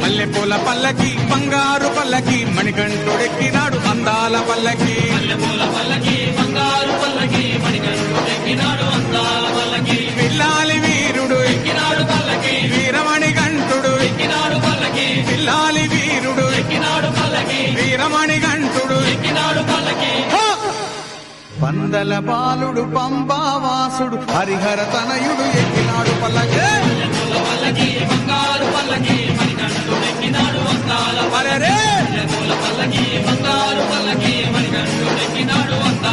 మల్లెపూల పల్లకి బంగారు పల్లకి మణికంఠుడెక్కినాడు అందాల పల్లకి మల్లెపూల పల్లకి బంగారు పల్లకి మణికంఠుడెక్కినాడు అందాల పల్లకి పిల్లాలి వీరుడు ఎక్కినాడు పల్లకి వీరమణి గంటుడు ఎక్కినాడు పల్లకి పిల్లాలి వీరుడు ఎక్కినాడు పల్లకి వీరమణి గంటుడు ఎక్కినాడు పల్లకి పందల బాలుడు పంబావాసుడు హరిహర తనయుడు ఎక్కినాడు పల్లకి బంగారు పల్లకి మణికంఠుడు ఎక్కినాడు అందాల పల్లకి బంగారు పల్లకి మణికంఠుడు ఎక్కినాడు అందాల